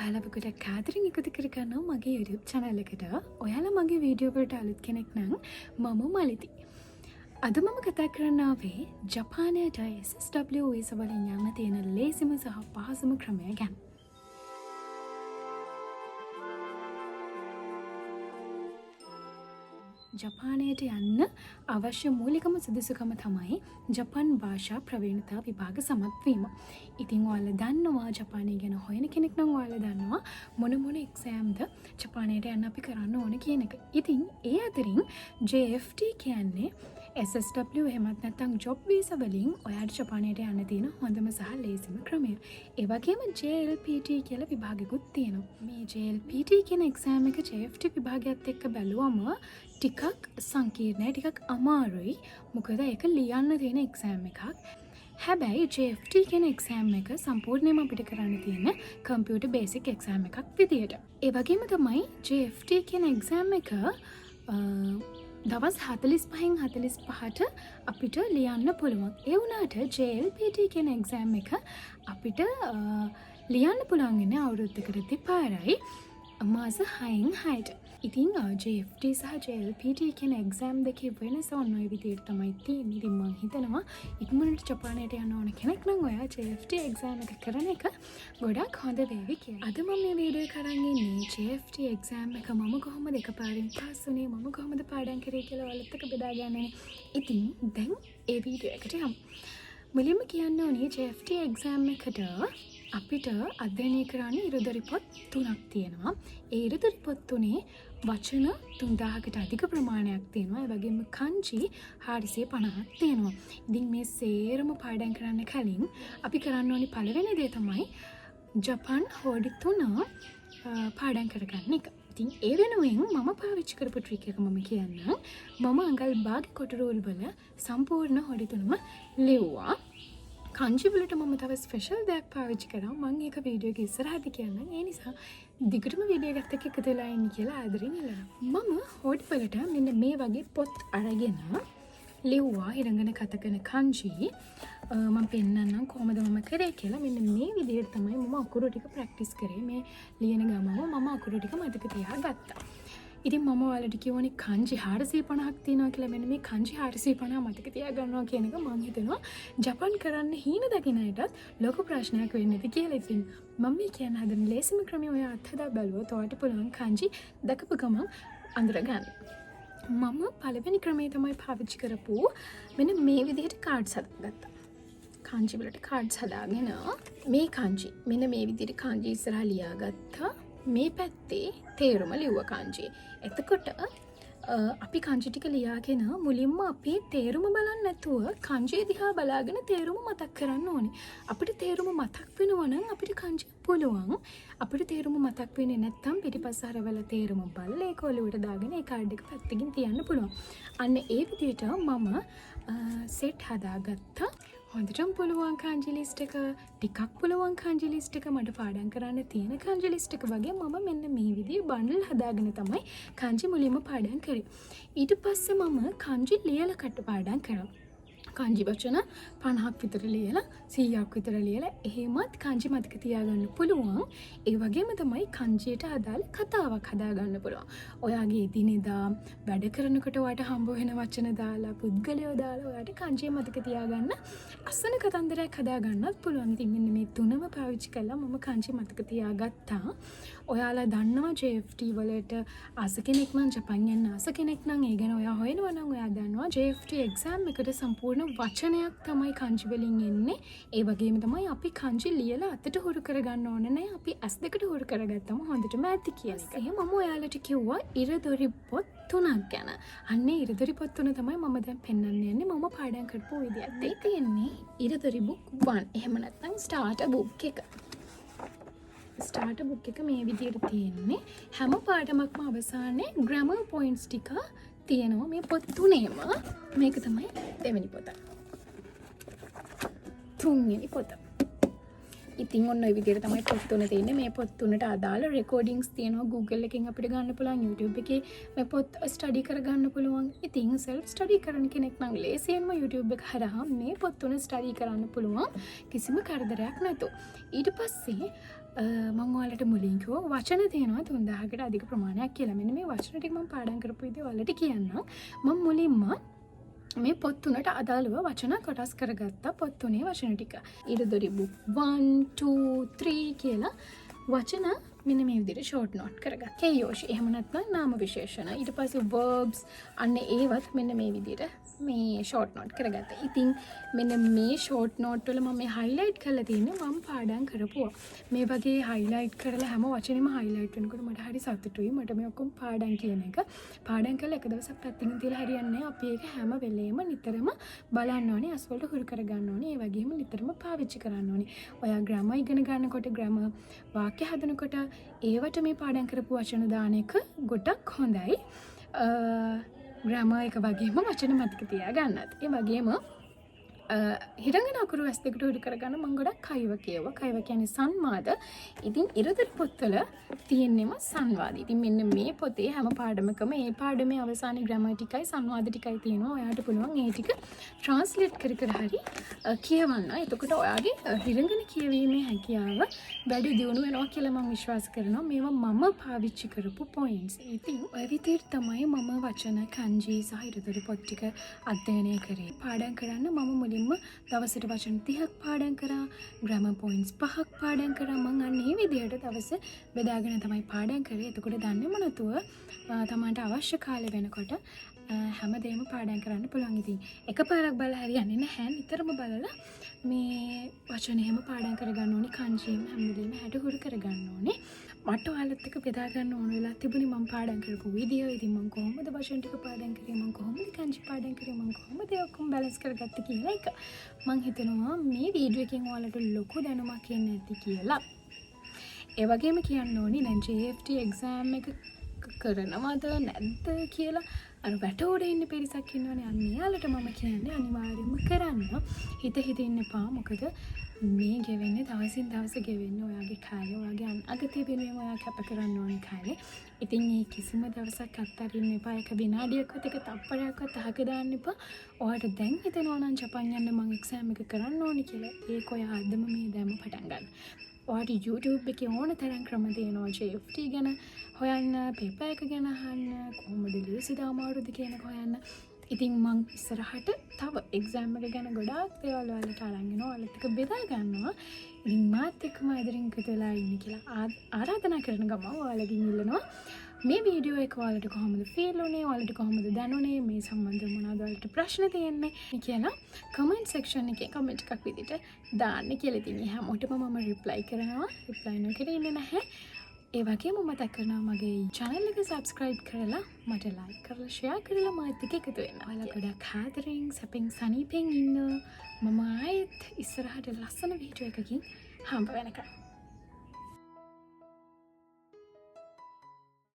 ඔයාලකට කාදරින් එකතු කරගන්නවා මගේ YouTube channel එකට. ඔයාලා මගේ වීඩියෝ වලට අලුත් කෙනෙක් නම් මම මලිති. අද මම කතා කරන්න ආවේ ජපානයට SSW වීසා වලින් යන්න තියෙන ලේසිම සහ පහසුම ක්‍රමය ගැන. ජපානයට යන්න අවශ්‍ය මූලිකම සුදුසුකම තමයි ජපන් භාෂා ප්‍රවීණතා විභාග සමත්වීම. ඉතින් ඔයාලා දන්නවා ජපානය ගැන හොයන කෙනෙක් නම් ඔයාලා දන්නවා මොන මොන එක්සෑම්ද ජපානයට යන්න අපි කරන්න ඕන කියන එක. ඉතින් ඒ අතරින් JFT කියන්නේ SSW එහෙමත් නැත්නම් ජොබ් වීසා වලින් ඔයාලට ජපානයට යන්න තියෙන හොඳම සහ ලේසිම ක්‍රමය. ඒ වගේම JLPT කියලා විභාගිකුත් තියෙනවා. මේ JLPT කියන එක්සෑම් එක JFT විභාගයත් එක්ක බැලුවම ටිකක් සංකීර්ණයි, ටිකක් අමාරුයි. මොකද ඒක ලියන්න තියෙන එක්සෑම් එකක්. හැබැයි JFT කියන එක්සෑම් එක සම්පූර්ණයෙන්ම අපිට කරන්න තියෙන කම්පියුටර් බේසික් එක්සෑම් එකක් විදියට. ඒ වගේම තමයි JFT කියන එක්සෑම් එක දවස් 45න් 45ට අපිට ලියන්න පුළුවන්. ඒ වුණාට JLPT කියන එක්සෑම් එක අපිට ලියන්න පුළුවන් ඉන්නේ අවුරුද්දකට දෙපාරයි මාස 6න් 6ට. ඉතින් JFT සහ JLPT කියන එක්සෑම් දෙකේ වෙනස ඔන්න ඔය විදිහට තමයි තියෙන්නේ. ඉතින් මම හිතනවා ඉක්මනට ජපානයට යන්න ඕන කෙනෙක් නම් ඔයා JFT එක්සෑම් එක කරන එක ගොඩක් හොඳ වේවි කියලා. අද මම මේ වීඩියෝ එක අරන් ඉන්නේ JFT එක්සෑම් එක මම කොහොමද එකපාරින් පාස් වුනේ, මම කොහොමද පාඩම් කරේ කියලා ඔයාලත් එක්ක බෙදා ගන්නනේ. ඉතින් දැන් ඒ වීඩියෝ එකට යමු. මුලින්ම කියන්න ඕනේ JFT එක්සෑම් එකට අපිට අධ්‍යයනය කරන්න ඉරදොරි පොත් 3ක් තියෙනවා. ඒ ඉරදොරි පොත් තුනේ වචන 3000කට අධික ප්‍රමාණයක් තියෙනවා. ඒ වගේම kanji 450ක් තියෙනවා. ඉතින් මේ සේරම පාඩම් කරන්න කලින් අපි කරන්න ඕනි පළවෙනි දේ තමයි ජපන් හෝඩි 3 පාඩම් කරගන්න එක. ඉතින් ඒ වෙනුවෙන් මම පාවිච්චි කරපු ට්‍රික් එක මම කියන්නම්. මම අඟල් භාග කොට රූල් වල සම්පූර්ණ හොඩි 3ම ලිව්වා. kanji වලට මම තව ස්පෙෂල් දෙයක් පාවිච්චි කරා. මම ඒක වීඩියෝ එක ඉස්සරහදී කියන්නම්. ඒ නිසා දිගටම වීඩියෝ එකත් එක්ක එකතු වෙලා ඉන්න කියලා ආදරෙන් ඉල්ලනවා. මම හොඩි වලට මෙන්න මේ වගේ පොත් අරගෙන ලිව්වා හිරංගන කතකන kanji. මම පෙන්නන්නම් කොහොමද මම කරේ කියලා. මෙන්න මේ විදිහට තමයි මම අකුරු ටික ප්‍රැක්ටිස් කරේ. මේ ලියන ගමම මම අකුරු ටික මතක තියාගත්තා. ඉතින් මම ඔයාලට කියවනේ kanji 450ක් තියෙනවා කියලා. මෙන්න මේ kanji 450 මතක තියාගන්නවා කියන එක මම හිතනවා ජපන් කරන්න හීන දකින අයටත් ලොකු ප්‍රශ්නයක් වෙන්නේ නැති කියලා. ඉතින් මම මේ කියන හදන ලේසිම ක්‍රමය ඔයා අත්හදා බැලුවොත් ඔයාලට පුළුවන් kanji දැකපු ගමන් අඳුර ගන්න. මම පළවෙනි ක්‍රමය තමයි පාවිච්චි කරපු මෙන්න මේ විදිහට කාඩ්ස් හදාගත්තා. kanji වලට කාඩ්ස් හදාගෙන මේ kanji මෙන්න මේ විදිහට kanji ඉස්සරහා ලියාගත්තා. මේ පැත්තේ තේරුම ලිව්වා kanji. එතකොට අපි kanji ටික ලියාගෙන මුලින්ම අපි තේරුම බලන්න නැතුව kanji දිහා බලාගෙන තේරුම මතක් කරන්න ඕනේ. අපිට තේරුම මතක් වෙනවා නම් අපිට kanji පුළුවන්. අපිට තේරුම මතක් වෙන්නේ නැත්නම් පිටිපස්ස හරවල තේරුම බලලා ඒක ඔලුවට දාගෙන ඒ කාඩ් එක පැත්තකින් තියන්න පුළුවන්. අන්න ඒ විදිහට මම සෙට් හදාගත්තා. හොඳටම පුළුවන් kanji list එක, ටිකක් පුළුවන් kanji list එක, මට පාඩම් කරන්න තියෙන kanji list එක වගේ මම මෙන්න මේ විදිහේ බන්ඩල් හදාගෙන තමයි kanji මුලින්ම පාඩම් කරේ. ඊට පස්සේ මම kanji ලියලා කටපාඩම් කරා. kanji වචන 50ක් විතර ලියලා 100ක් විතර ලියලා එහෙමත් kanji මතක තියාගන්න පුළුවන්. ඒ වගේම තමයි kanjiට අදාළ කතාවක් හදාගන්න පුළුවන්. ඔයාගේ දිනෙදා වැඩ කරනකොට ඔයාට හම්බ වෙන වචන දාලා පුද්ගලයෝ දාලා ඔයාට kanji මතක තියාගන්න අසන කතන්දරයක් හදාගන්නත් පුළුවන්. ඉතින් මෙන්න මේ තුනම පාවිච්චි කළා මම kanji මතක තියාගත්තා. ඔයාලා දන්නවා JFT වලට ආස කෙනෙක් නම් ජපන් යන්න ආස කෙනෙක් නම් ඒ ගැන ඔයා හොයනවා නම් ඔයා දන්නවා JFT එක්සෑම් එකට සම්පූර්ණ වචනයක් තමයි kanji වලින් එන්නේ. ඒ වගේම තමයි අපි kanji ලියලා අතට හුරු කරගන්න ඕන නැහැ. අපි ඇස් දෙකට හුරු කරගත්තම හොඳටම ඇති කියන එක. එහෙනම් මම ඔයාලට කිව්වා ඉරදොරි පොත් 3ක් ගැන. අන්නේ ඉරදොරි පොත් 3 තමයි මම දැන් පෙන්වන්න යන්නේ. මම පාඩම් කරපු විදිහත් ඒ තියෙන්නේ ඉරදොරි book 1. එහෙම නැත්නම් starter book එක. starter book එක මේ විදිහට තියෙන්නේ. හැම පාඩමක්ම අවසානයේ grammar points ටික තියෙනවා මේ පොත් තුනේම. මේක තමයි දෙවෙනි පොත. තුන්වෙනි පොත. ඉතින් ඔන්න ඔය විදිහට තමයි පොත් තුන තියෙන්නේ. මේ පොත් තුනට අදාළ රෙකෝඩින්ග්ස් තියෙනවා. Google එකෙන් අපිට ගන්න පුළුවන්. YouTube එකේ මේ පොත් ස්ටඩි කරගන්න පුළුවන්. ඉතින් self study කරන කෙනෙක් නම් ලේසියෙන්ම YouTube එක හරහා මේ පොත් තුන ස්ටඩි කරන්න පුළුවන්. කිසිම කරදරයක් නැතුව. ඊට පස්සේ මං ඔයාලට මුලින් කිව්වා වචන තියෙනවා 3000කට අධික ප්‍රමාණයක් කියලා. මෙන්න මේ වචන ටික මම පාඩම් කරපු විදිහ ඔයාලට කියන්නම්. මම මුලින්ම මේ පොත් තුනට අදාළව වචන කොටස් කරගත්තා පොත් තුනේ වචන ටික. ඉරදොරි බුක් 1 2 3 කියලා වචන මෙන්න මේ විදිහට ෂෝට් නෝට් කරගත්තා. කේයෝෂි එහෙම නැත්නම් නාම විශේෂණ. ඊට පස්සේ verbs අන්න ඒවත් මෙන්න මේ විදිහට මේ ෂෝට් නෝට් කරගත්තා. ඉතින් මෙන්න මේ ෂෝට් නෝට් වල මම මේ highlight කරලා තියෙන්නේ මම පාඩම් කරපුවා. මේ වගේ highlight කරලා හැම වචනෙම highlight වෙනකොට මට හරි සතුටුයි. මට මේ ඔක්කොම පාඩම් කියන එක. පාඩම් කරලා එක දවසක් පැත්තකින් තියලා හරියන්නේ නැහැ. අපි ඒක හැම වෙලේම නිතරම බලන්න ඕනේ. අස්වලට හුරු කරගන්න ඕනේ. ඒ වගේම නිතරම පාවිච්චි කරන්න ඕනේ. ඔයා grammar ඉගෙන ගන්නකොට grammar වාක්‍ය හදනකොට ඒවට මේ පාඩම් කරපු වචන දාන එක ගොඩක් හොඳයි. ග්‍රාමර් එක වගේම වචන මතක තියාගන්නත්. ඒ වගේම හිරංගන අකුරු ඇස් දෙකට උඩ කරගන්න මම ගොඩක් කයිව කියවා. කයිව කියන්නේ සංවාද. ඉතින් ඉරදොර පොත්වල තියෙන්නේම සංවාද. ඉතින් මෙන්න මේ පොතේ හැම පාඩමකම මේ පාඩමේ අවසානයේ ග්‍රැමර් ටිකයි සංවාද ටිකයි තියෙනවා. ඔයාලට පුළුවන් ඒ ටික ට්‍රාන්ස්ලේට් කර කර හරි කියවන්න. එතකොට ඔයාගේ හිරංගන කියවීමේ හැකියාව වැඩි දියුණු වෙනවා කියලා මම විශ්වාස කරනවා. මේවා මම පාවිච්චි කරපු පොයින්ට්ස්. ඉතින් ඔය විදිහට තමයි මම වචන kanji සහ ඉරදොර පොත් ටික අධ්‍යයනය කරේ. පාඩම් කරන්න මම මුලින්ම දවසට වචන 30ක් පාඩම් කරා. ග්‍රැමර් පොයින්ට්ස් 5ක් පාඩම් කරා. මම අන්න මේ විදිහට දවස බෙදාගෙන තමයි පාඩම් කරේ. එතකොට දන්නේම නැතුව තමන්ට අවශ්‍ය කාලෙ වෙනකොට හැමදේම පාඩම් කරන්න පුළුවන්. ඉතින් එකපාරක් බලලා හරියන්නේ නැහැ. නිතරම බලලා මේ වචන එහෙම පාඩම් කරගන්න ඕනේ. kanji හැම වෙලේම හැට හුරු කරගන්න ඕනේ. මට ඔයාලත් එක්ක බෙදා ගන්න ඕන වෙලා තිබුණේ මම පාඩම් කරපු විදිය. ඉතින් මම කොහොමද වචන ටික පාඩම් කරේ, මම කොහොමද kanji පාඩම් කරේ, මම කොහොමද ඒ ඔක්කොම බැලන්ස් කරගත්තේ කියලා එක. මම හිතනවා මේ වීඩියෝ එකෙන් ඔයාලට ලොකු දැනුමක් එන්න ඇති කියලා. ඒ වගේම කියන්න ඕනේ දැන් JFT exam එක කරනවද නැද්ද කියලා අර වැටෝඩ ඉන්න පිරිසක් ඉන්නවනේ. අන්න එයාලට මම කියන්නේ අනිවාර්යයෙන්ම කරන්න. හිත ඉන්න එපා. මොකද මේ ගෙවෙන්නේ දවසින් දවස ගෙවෙන්නේ ඔයාගේ කාලය. ඔයාගේ අනාගතය වෙනුවෙන් ඔයා කැප කරන්න ඕනේ කාලේ. ඉතින් මේ කිසිම දවසක් අත්හරින්න එපා. එක විනාඩියක්වත් එක තප්පරයක්වත් අහක දාන්න එපා. ඔයාලට දැන් හිතෙනවා නම් ජපාන් යන්න මම එක්සෑම් එක කරන්න ඕනේ කියලා. ඒක ඔයා අදම මේ දැම්ම පටන් ගන්න. ඔයාට YouTube එකේ ඕන තරම් ක්‍රම තියෙනවා. JFT ගැන හොයන්න, පේපර් එක ගැන අහන්න, කොහොමද ලියසිද අමාරුද කියන එක හොයන්න. ඉතින් මං ඉස්සරහට තව එක්සෑම් එක ගැන ගොඩාක් දේවල් ඔයාලට අරන් එනවා. ඔයාලත් එක්ක බෙදා ගන්නවා. ඉතින් මාත් එක්කම ආදරෙන් එකතු වෙලා ඉන්න කියලා ආරාධනා කරන ගමන් ඔයාලගෙන් ඉල්ලනවා මේ වීඩියෝ එක ඔයාලට කොහොමද ෆීල් වුනේ, ඔයාලට කොහොමද දැනුනේ, මේ සම්බන්ධව මොනවද ඔයාලට ප්‍රශ්න තියෙන්නේ කියලා කමෙන්ට් සෙක්ෂන් එකේ කමෙන්ට් එකක් විදිහට දාන්න කියලා. ඉතින් හැමෝටම මම රිප්ලයි කරනවා. රිප්ලයි නොකර ඉන්නේ නැහැ. ඒ වගේම මතක් කරනවා මගේ channel එක subscribe කරලා මට like කරලා share කරලා මාත් එක්ක එකතු වෙන්න. ඔයාලා ගොඩක් ආදරෙන් සැපෙන් සනීපෙන් ඉන්න. මම ආයෙත් ඉස්සරහට ලස්සන වීඩියෝ එකකින් හම්බ වෙනකම්